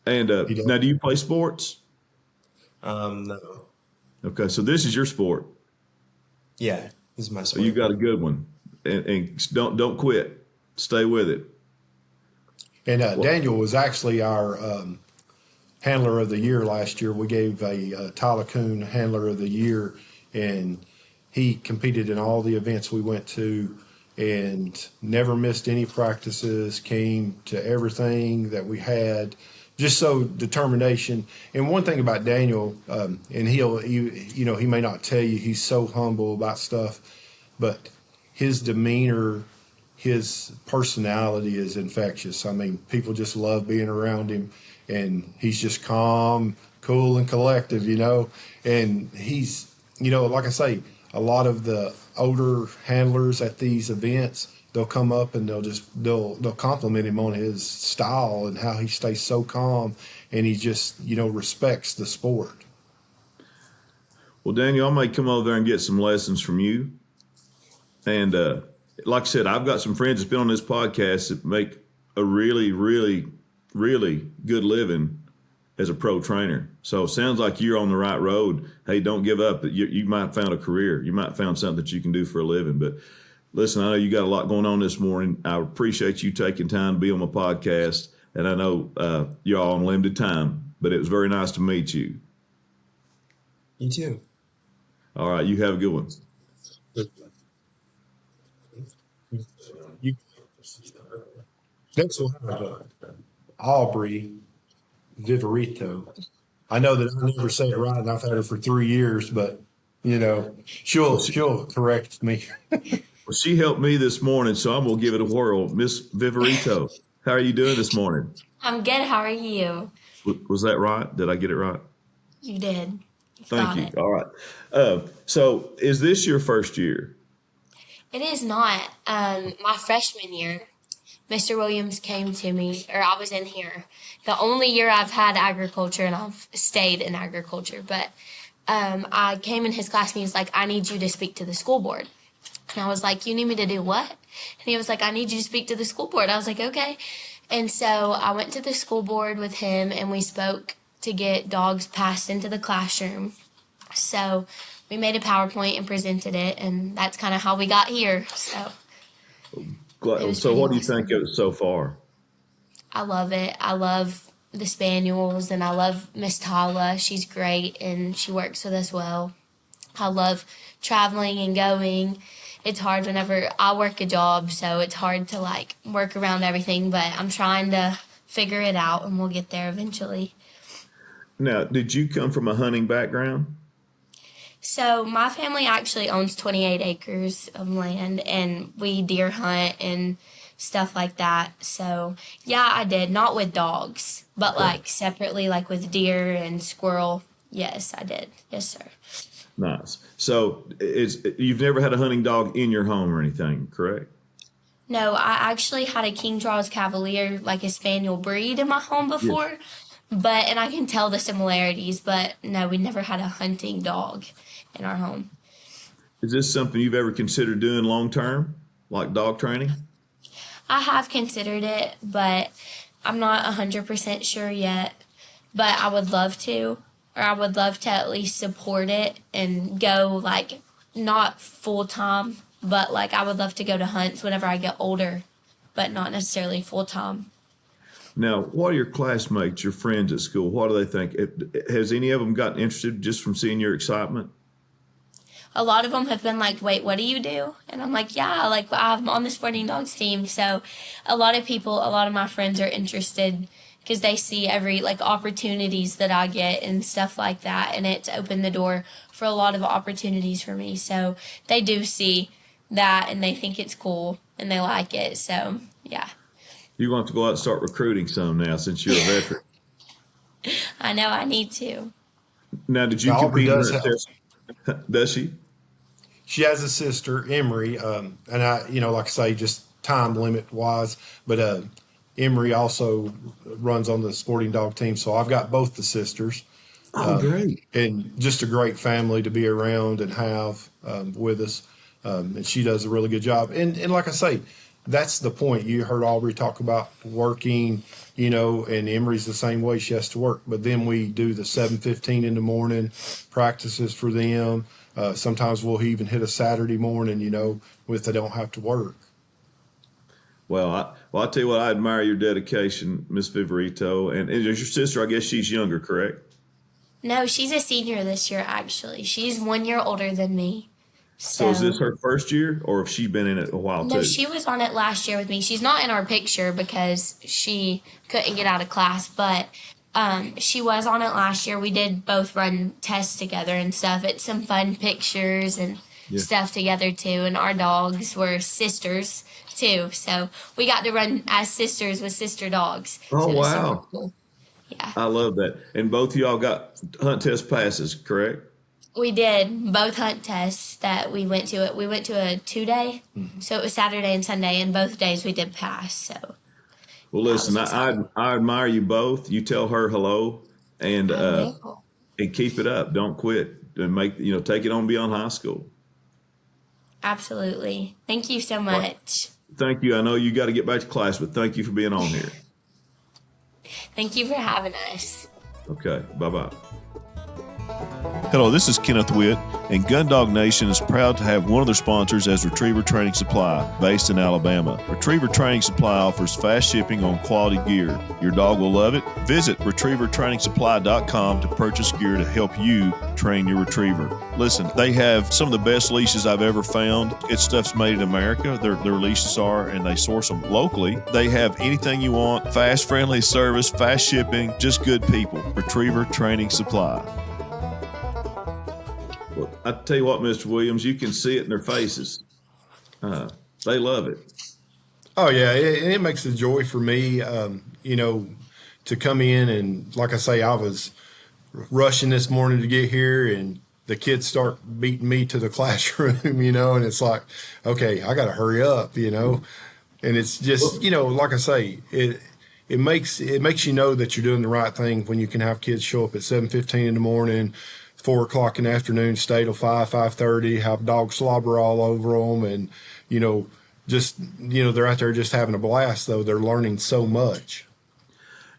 A: And now, do you play sports?
F: No.
A: Okay, so this is your sport.
F: Yeah, this is my
A: So
F: sport.
A: you got a good one. And don't quit. Stay with it.
C: And Daniel was actually our handler of the year last year. We gave Tyler Kuhn handler of the year, and he competed in all the events we went to and never missed any practices, came to everything that we had. Just so determination. And one thing about Daniel, and he may not tell you, he's so humble about stuff, but his demeanor, his personality is infectious. I mean, people just love being around him, and he's just calm, cool, and collective, and he's, like I say, a lot of the older handlers at these events, they'll come up and they'll compliment him on his style and how he stays so calm, and he just, respects the sport.
A: Well, Daniel, I may come over there and get some lessons from you. And like I said, I've got some friends that's been on this podcast that make a really, really, really good living as a pro trainer. So it sounds like you're on the right road. Hey, don't give up. You might have found a career. You might have found something that you can do for a living. But listen, I know you got a lot going on this morning. I appreciate you taking time to be on my podcast. And I know you're all on limited time, but it was very nice to meet you.
F: You too.
A: All right. You have a good one.
C: Next we'll have Aubrey Viverito. I know that I never say it right, and I've had her for 3 years, but she'll correct me.
A: Well, she helped me this morning, so I'm gonna give it a whirl. Miss Viverito, how are you doing this morning?
G: I'm good. How are you?
A: Was that right? Did I get it right?
G: You did.
A: Thank
G: Got
A: you.
G: it.
A: All right. So is this your first year?
G: It is not my freshman year. Mr. Williams came to me, or I was in here. The only year I've had agriculture, and I've stayed in agriculture, but I came in his class and he was like, I need you to speak to the school board. And I was like, you need me to do what? And he was like, I need you to speak to the school board. I was like, okay. And so I went to the school board with him and we spoke to get dogs passed into the classroom. So we made a PowerPoint and presented it, and that's kind of how we got here. So it was
A: So
G: pretty
A: what do you
G: awesome.
A: think of it so far?
G: I love it. I love the spaniels, and I love Miss Tala. She's great, and she works with us well. I love traveling and going. It's hard whenever I work a job, so it's hard to like work around everything, but I'm trying to figure it out, and we'll get there eventually.
A: Now, did you come from a hunting background?
G: So my family actually owns 28 acres of land, and we deer hunt and stuff like that. So yeah, I did, not with dogs, but
A: Okay,
G: like separately, like with deer and squirrel. Yes, I did. Yes, sir.
A: nice. So you've never had a hunting dog in your home or anything, correct?
G: No, I actually had a King Charles Cavalier, like a spaniel breed, in my home
A: Yes.
G: before, but and I can tell the similarities. But no, we never had a hunting dog in our home.
A: Is this something you've ever considered doing long term, like dog training?
G: I have considered it, but I'm not 100% sure yet. But I would love to, or I would love to at least support it and go like not full time, but like I would love to go to hunts whenever I get older, but not necessarily full time.
A: Now, what are your classmates, your friends at school? What do they think? Has any of them gotten interested just from seeing your excitement?
G: A lot of them have been like, wait, what do you do? And I'm like, yeah, like I'm on the sporting dogs team. So a lot of people, a lot of my friends are interested because they see every like opportunities that I get and stuff like that. And it's opened the door for a lot of opportunities for me. So they do see that and they think it's cool and they like it. So yeah,
A: You're going to have to go out and start recruiting some now since you're a veteran.
G: I know I need to.
A: Now, did you
C: Now, Aubrey
A: compete in
C: does
A: that
C: have.
A: test? Does she?
C: She has a sister, Emery, and I, like I say, just time limit wise, but Emery also runs on the sporting dog team, so I've got both the sisters,
A: Oh, great.
C: and just a great family to be around and have with us, and she does a really good job. And like I say, that's the point. You heard Aubrey talk about working, and Emery's the same way. She has to work, but then we do the 7:15 in the morning practices for them. Sometimes we'll even hit a Saturday morning, if they don't have to work.
A: Well, I tell you what, I admire your dedication, Miss Viverito. And your sister, I guess she's younger, correct?
G: No, she's a senior this year, actually. She's 1 year older than me.
A: So is this
G: So
A: her first year, or has she been in it a while
G: no,
A: too?
G: she was on it last year with me. She's not in our picture because she couldn't get out of class, but she was on it last year. We did both run tests together and stuff. It's some fun pictures and
A: Yeah.
G: stuff together too. And our dogs were sisters too, so we got to run as sisters with sister dogs.
A: Oh,
G: So it was super
A: wow.
G: cool. Yeah,
A: I love that. And both of y'all got hunt test passes, correct?
G: we did both hunt tests that we went to. It. We went to a 2 day, so it was Saturday and Sunday, and both days we did pass. So
A: Well,
G: yeah, I was
A: listen,
G: excited.
A: I admire you both. You tell her hello, and
G: I
A: uh,
G: will.
A: and keep it up. Don't quit, and take it on beyond high school.
G: Absolutely. Thank you so
A: Well,
G: much.
A: thank you. I know you got to get back to class, but thank you for being on here.
G: Thank you for having us.
A: Okay, bye bye.
H: Hello, this is Kenneth Witt, and Gundog Nation is proud to have one of their sponsors as Retriever Training Supply, based in Alabama. Retriever Training Supply offers fast shipping on quality gear. Your dog will love it. Visit retrievertrainingsupply.com to purchase gear to help you train your retriever. Listen, they have some of the best leashes I've ever found. It's stuff's made in America. Their leashes are, and they source them locally. They have anything you want, fast, friendly service, fast shipping, just good people. Retriever Training Supply.
A: Well, I tell you what, Mr. Williams, you can see it in their faces. Uh, they love it.
C: Oh yeah, it makes a joy for me, to come in and like I say, I was rushing this morning to get here, and the kids start beating me to the classroom, and it's like, okay, I got to hurry up. And it's just, like I say, it makes you know that you're doing the right thing when you can have kids show up at 7:15 in the morning, 4 o'clock in the afternoon, stay till 5:30, have dog slobber all over them, and just they're out there just having a blast. Though they're learning so much.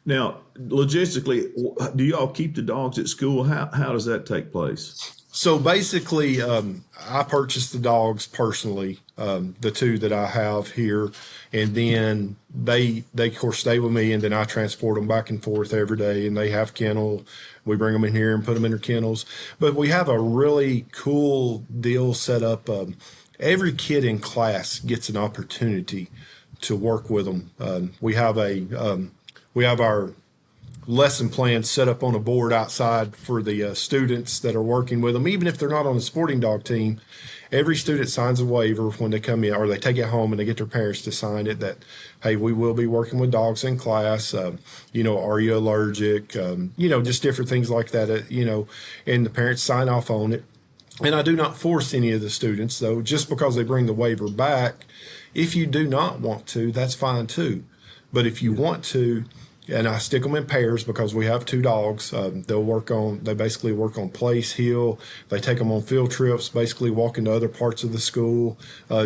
H: Now, logistically, do y'all keep the dogs at school? How does that take place?
C: So basically, I purchased the dogs personally, the two that I have here, and then they of course stay with me, and then I transport them back and forth every day, and they have kennel. We bring them in here and put them in their kennels. But we have a really cool deal set up. Every kid in class gets an opportunity to work with them. We have our lesson plans set up on a board outside for the students that are working with them. Even if they're not on the sporting dog team, every student signs a waiver when they come in, or they take it home and they get their parents to sign it that, hey, we will be working with dogs in class. Are you allergic? Just different things like that, and the parents sign off on it. And I do not force any of the students, though, just because they bring the waiver back. If you do not want to, that's fine too. But if you want to, and I stick them in pairs because we have two dogs. They basically work on place, heel. They take them on field trips, basically walking to other parts of the school,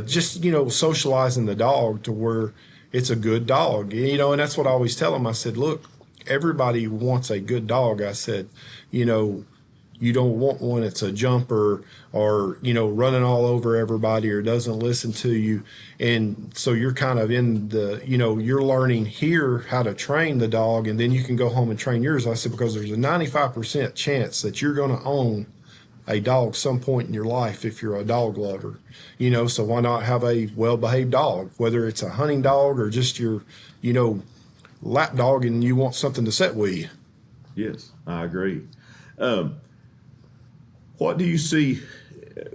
C: just socializing the dog to where it's a good dog. And that's what I always tell them. I said, look, everybody wants a good dog. I said, you don't want one that's a jumper or, running all over everybody or doesn't listen to you. And so you're kind of in you're learning here how to train the dog, and then you can go home and train yours. I said, because there's a 95% chance that you're going to own a dog some point in your life if you're a dog lover, so why not have a well-behaved dog, whether it's a hunting dog or just your, lap dog and you want something to sit with you.
H: Yes, I agree. What do you see?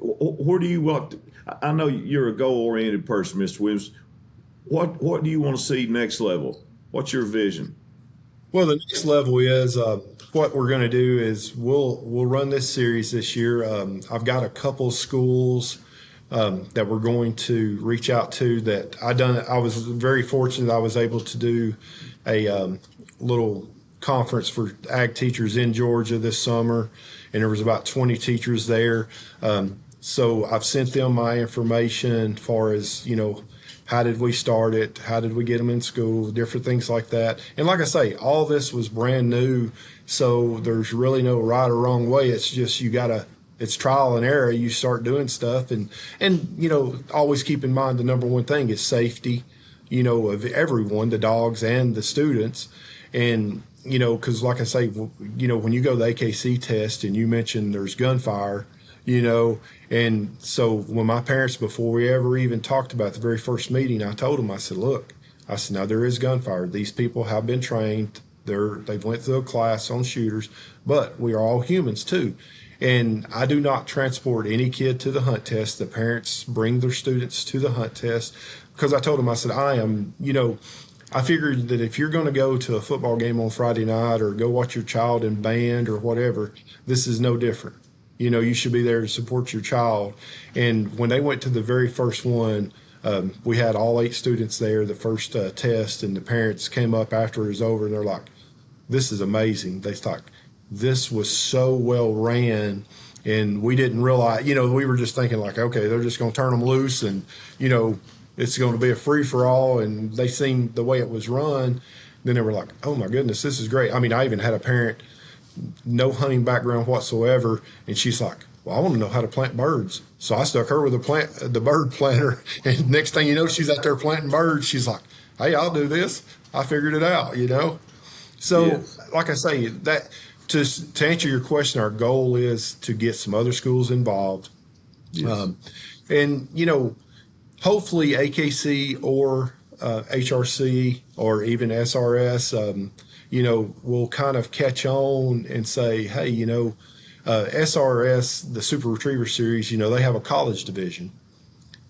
H: Where do you want? I know you're a goal-oriented person, Mr. Williams. What do you want to see next level? What's your vision?
C: Well, the next level is what we're going to do is we'll run this series this year. I've got a couple schools that we're going to reach out to that I was very fortunate I was able to do a little conference for ag teachers in Georgia this summer, and there was about 20 teachers there. So I've sent them my information as far as, how did we start it? How did we get them in school? Different things like that. And like I say, all this was brand new. So there's really no right or wrong way. It's just, it's trial and error. You start doing stuff and, always keep in mind the number one thing is safety, of everyone, the dogs and the students. And, because like I say, when you go to the AKC test and you mentioned there's gunfire, and so when my parents, before we ever even talked about the very first meeting, I told them, I said, look, now there is gunfire. These people have been trained. They went through a class on shooters, but we are all humans too. And I do not transport any kid to the hunt test. The parents bring their students to the hunt test because I told them, I said, I figured that if you're going to go to a football game on Friday night or go watch your child in band or whatever, this is no different. You should be there to support your child. And when they went to the very first one, we had all 8 students there, the first test, and the parents came up after it was over, and they're like, this is amazing. They thought, this was so well ran, and we didn't realize, we were just thinking like, okay, they're just going to turn them loose and, it's going to be a free-for-all, and they seen the way it was run. Then they were like, oh, my goodness, this is great. I mean, I even had a parent, no hunting background whatsoever, and she's like, well, I want to know how to plant birds. So I stuck her with the bird planter, and next thing you know, she's out there planting birds. She's like, hey, I'll do this. I figured it out, So,
H: Yes.
C: Like I say, that to answer your question, our goal is to get some other schools involved.
H: Yes.
C: And, hopefully AKC or HRC or even SRS, will kind of catch on and say, hey, SRS, the Super Retriever Series, they have a college division.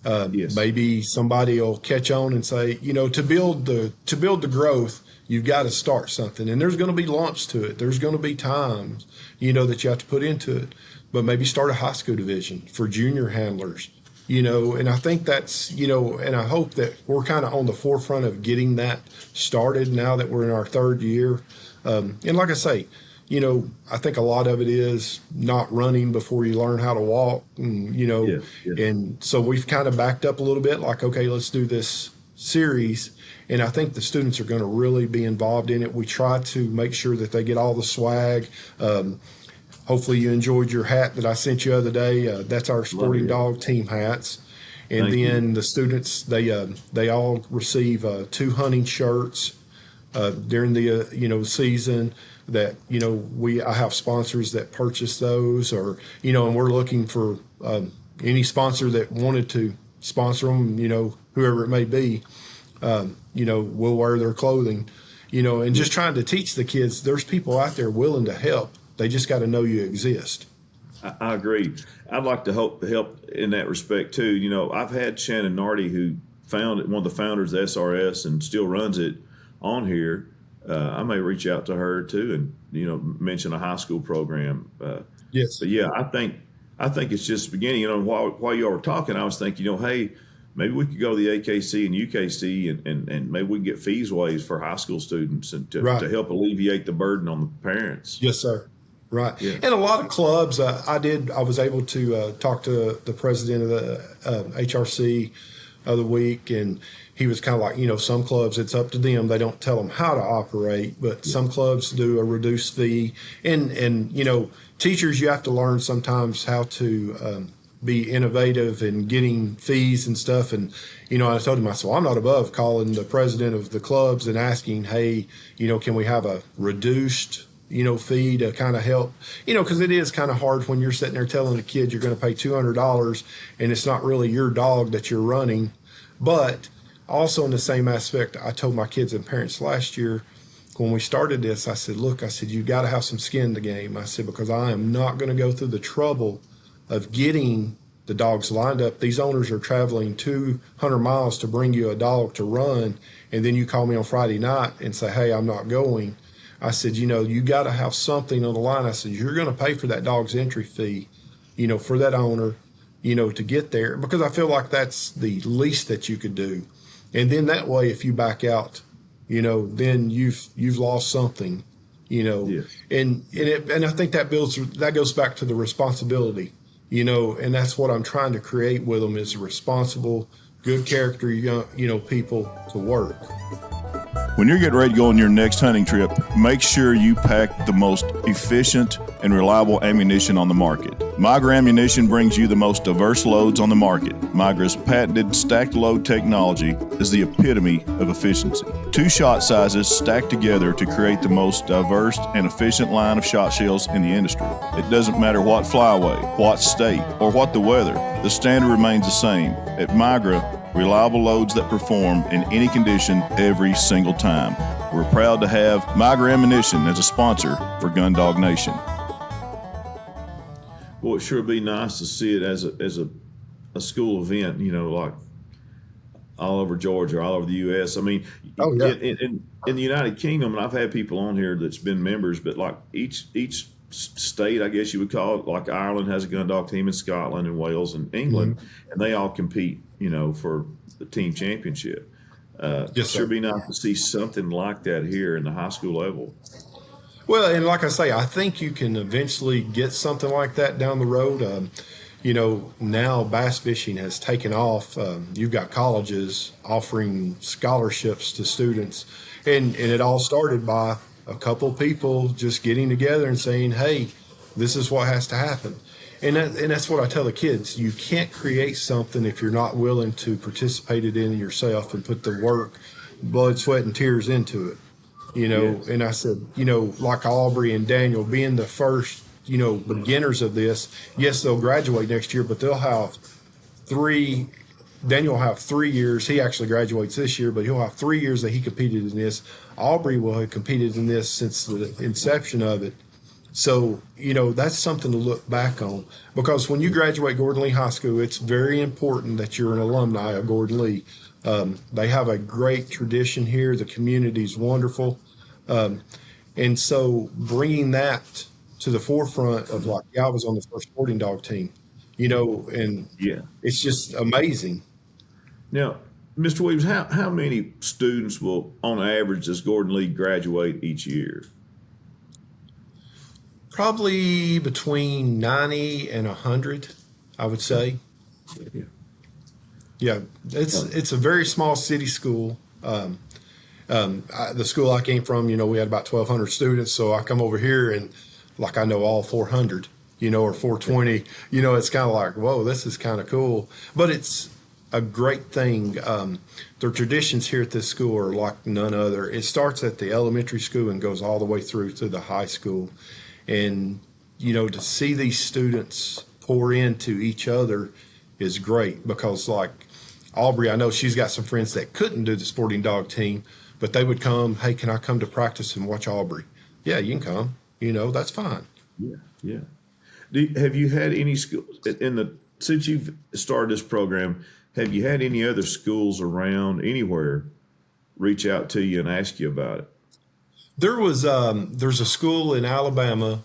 H: Yes.
C: Maybe somebody will catch on and say, to build the growth, you've got to start something. And there's going to be lumps to it. There's going to be times, that you have to put into it. But maybe start a high school division for junior handlers, And I think that's, and I hope that we're kind of on the forefront of getting that started now that we're in our third year. And like I say, I think a lot of it is not running before you learn how to walk,
H: Yes, yes.
C: and so we've kind of backed up a little bit, like, okay, let's do this series. And I think the students are going to really be involved in it. We try to make sure that they get all the swag. Hopefully you enjoyed your hat that I sent you the other day. That's our Sporting
H: it.
C: Dog team hats. And
H: Thank
C: then
H: you.
C: the students, they all receive 2 hunting shirts during the season. That I have sponsors that purchase those, or and we're looking for any sponsor that wanted to sponsor them. Whoever it may be, we'll wear their clothing. And just trying to teach the kids there's people out there willing to help. They just got to know you exist.
H: I agree. I'd like to help in that respect too. I've had Shannon Nardi, who founded one of the founders of SRS and still runs it, on here. I may reach out to her too, and mention a high school program.
C: Yes.
H: But yeah, I think it's just beginning. While you all were talking, I was thinking, hey, maybe we could go to the AKC and UKC, and maybe we can get fees waived for high school students, and to help alleviate the burden on the parents.
C: Yes, sir. Right.
H: Yeah.
C: And a lot of clubs, I was able to talk to the president of the HRC other week, and he was kind of like, some clubs, it's up to them. They don't tell them how to operate, but some clubs do a reduced fee. And teachers, you have to learn sometimes how to be innovative in getting fees and stuff. And, I told him, I said, well, I'm not above calling the president of the clubs and asking, hey, can we have a reduced fee to kind of help, because it is kind of hard when you're sitting there telling a kid you're going to pay $200 and it's not really your dog that you're running. But also in the same aspect, I told my kids and parents last year when we started this, I said, look, you got to have some skin in the game. I said, because I am not going to go through the trouble of getting the dogs lined up. These owners are traveling 200 miles to bring you a dog to run, and then you call me on Friday night and say, hey, I'm not going. I said, you got to have something on the line. I said, you're going to pay for that dog's entry fee, for that owner, to get there, because I feel like that's the least that you could do. And then that way, if you back out, then you've lost something,
H: Yes.
C: and I think that goes back to the responsibility, and that's what I'm trying to create with them, is responsible, good character, people to work.
A: When you're getting ready to go on your next hunting trip, make sure you pack the most efficient and reliable ammunition on the market. Migra Ammunition brings you the most diverse loads on the market. Migra's patented stacked load technology is the epitome of efficiency. 2 shot sizes stacked together to create the most diverse and efficient line of shot shells in the industry. It doesn't matter what flyway, what state, or what the weather, the standard remains the same. At Migra, reliable loads that perform in any condition every single time. We're proud to have Migra Ammunition as a sponsor for Gundog Nation.
H: Well, it sure be nice to see it as a school event, like all over Georgia, all over the U.S. I mean,
C: Oh, yeah.
H: in the United Kingdom, and I've had people on here that's been members, but like each state, I guess you would call it, like Ireland has a gun dog team, in Scotland and Wales and England, and they all compete, for the team championship.
C: Yes,
H: sure
C: sir.
H: be nice to see something like that here in the high school level.
C: Well, and like I say, I think you can eventually get something like that down the road. Now bass fishing has taken off. You've got colleges offering scholarships to students, and it all started by a couple people just getting together and saying, hey, this is what has to happen. And that's what I tell the kids. You can't create something if you're not willing to participate in it yourself and put the work, blood, sweat, and tears into it.
H: Yes.
C: And I said, like Aubrey and Daniel being the first, beginners of this, yes, they'll graduate next year, but they'll have Daniel will have 3 years. He actually graduates this year, but he'll have 3 years that he competed in this. Aubrey will have competed in this since the inception of it. So, that's something to look back on, because when you graduate Gordon Lee High School, it's very important that you're an alumni of Gordon Lee. They have a great tradition here. The community's wonderful. And so bringing that to the forefront of, like, I was on the first sporting dog team. and
H: Yeah.
C: it's just amazing.
H: Now, Mr. Williams, how many students will, on average, does Gordon Lee graduate each year?
C: Probably between 90 and 100, I would say.
H: Yeah.
C: Yeah, it's a very small city school. The school I came from, we had about 1,200 students. So I come over here and like I know all 400, or 420. It's kind of like, whoa, this is kind of cool. But it's a great thing. The traditions here at this school are like none other. It starts at the elementary school and goes all the way through to the high school. And, to see these students pour into each other is great because, like, Aubrey, I know she's got some friends that couldn't do the sporting dog team, but they would come, hey, can I come to practice and watch Aubrey? Yeah, you can come. That's fine.
H: Yeah. Yeah. Have you had any schools since you've started this program? Have you had any other schools around anywhere reach out to you and ask you about it?
C: There's a school in Alabama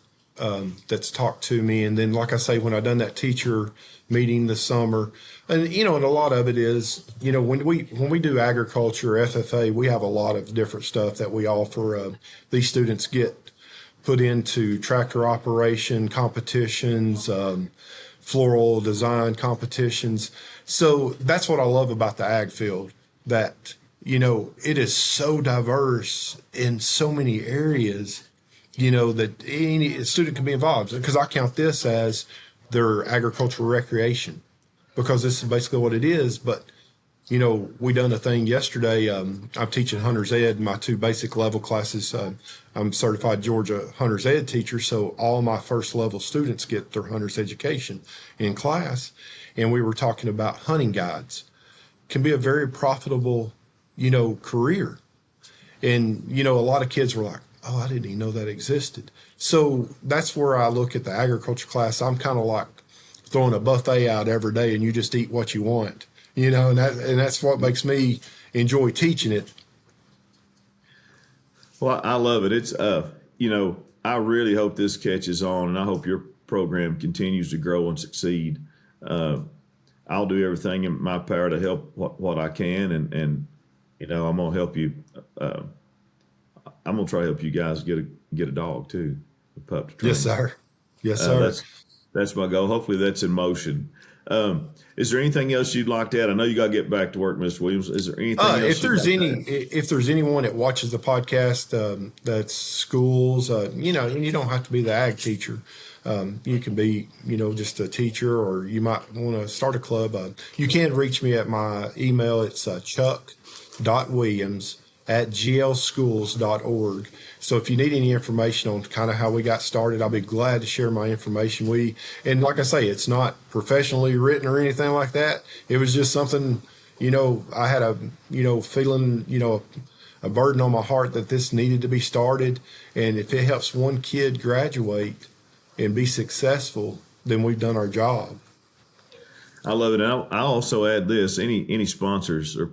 C: that's talked to me, and then like I say, when I done that teacher meeting this summer, and and a lot of it is when we do agriculture FFA, we have a lot of different stuff that we offer. These students get put into tractor operation competitions, floral design competitions. So that's what I love about the ag field, that it is so diverse in so many areas, that any student can be involved. Because I count this as their agricultural recreation, because this is basically what it is. But, we done a thing yesterday. I'm teaching Hunter's Ed, my two basic level classes. I'm certified Georgia Hunter's Ed teacher, so all my first level students get their Hunter's education in class. And we were talking about hunting guides. Can be a very profitable career. And, a lot of kids were like, oh, I didn't even know that existed. So that's where I look at the agriculture class. I'm kind of like throwing a buffet out every day and you just eat what you want, and that's what makes me enjoy teaching it.
H: Well, I love it. It's, I really hope this catches on, and I hope your program continues to grow and succeed. I'll do everything in my power to help what I can, and I'm gonna help you. I'm gonna try to help you guys get a dog too, a pup to train.
C: Yes, sir. Yes, sir.
H: That's my goal. Hopefully, that's in motion. Is there anything else you'd like to add? I know you got to get back to work, Mr. Williams. Is there anything else?
C: If there's anyone that watches the podcast, that's schools, and you don't have to be the ag teacher. You can be, just a teacher, or you might want to start a club. You can reach me at my email. It's chuck.williams@glschools.org. So if you need any information on kind of how we got started, I'll be glad to share my information. And like I say, it's not professionally written or anything like that. It was just something, I had a, feeling, a burden on my heart that this needed to be started. And if it helps one kid graduate and be successful, then we've done our job.
H: I love it. And I'll also add this: any sponsors or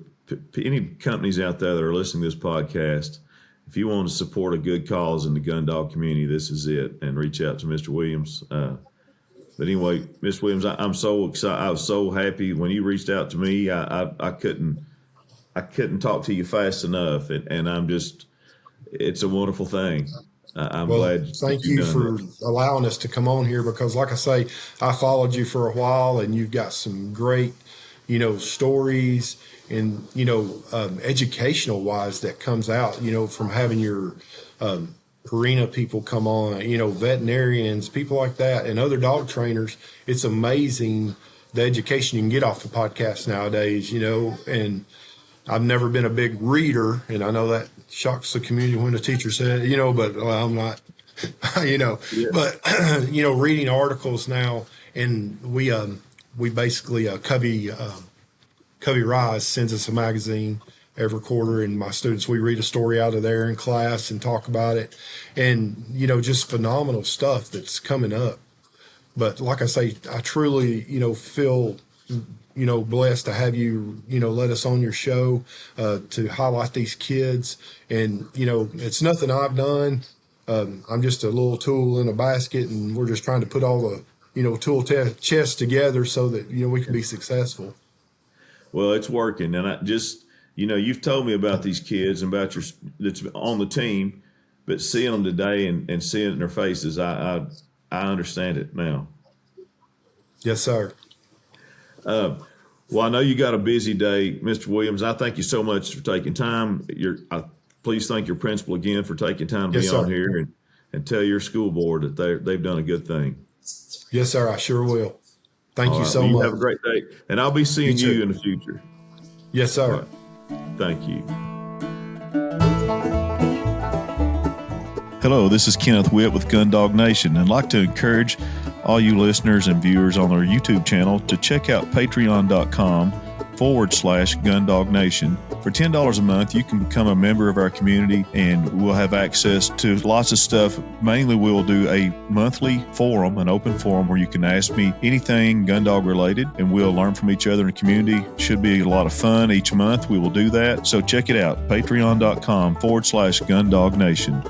H: any companies out there that are listening to this podcast, if you want to support a good cause in the gun dog community, this is it. And reach out to Mr. Williams. But anyway, Mr. Williams, I'm so excited. I was so happy when you reached out to me. I couldn't talk to you fast enough, and it's a wonderful thing. I'm glad.
C: Thank you for allowing us to come on here, because like I say, I followed you for a while, and you've got some great, stories and, educational wise that comes out, from having your, Purina people come on, veterinarians, people like that, and other dog trainers. It's amazing the education you can get off the podcast nowadays, and I've never been a big reader, and I know that shocks the community when the teacher said, but I'm not, Yeah. But, reading articles now, and we basically, Covey Rise sends us a magazine every quarter, and my students, we read a story out of there in class and talk about it, and, just phenomenal stuff that's coming up. But like I say, I truly, feel, blessed to have you, let us on your show, to highlight these kids. And, it's nothing I've done. I'm just a little tool in a basket, and we're just trying to put all tool chest together so that, we can be successful.
H: Well, it's working. And I just, you've told me about these kids and about that's on the team, but seeing them today and seeing it in their faces, I understand it now.
C: Yes, sir.
H: Well, I know you got a busy day, Mr. Williams. I thank you so much for taking time. Please thank your principal again for taking time to
C: Yes,
H: be on
C: sir.
H: here and tell your school board that they've done a good thing.
C: Yes, sir. I sure will. Thank
H: All
C: you
H: right.
C: so
H: Well, you
C: much.
H: have a great day, and I'll be seeing
C: You too.
H: you in the future.
C: Yes, sir.
H: All right. Thank you.
A: Hello, this is Kenneth Witt with Gundog Nation, and I'd like to encourage all you listeners and viewers on our YouTube channel to check out patreon.com/Gundog Nation. For $10 a month, you can become a member of our community, and we'll have access to lots of stuff. Mainly, we'll do a monthly forum, an open forum, where you can ask me anything Gundog related, and we'll learn from each other in the community. Should be a lot of fun each month. We will do that. So check it out, patreon.com/Gundog Nation.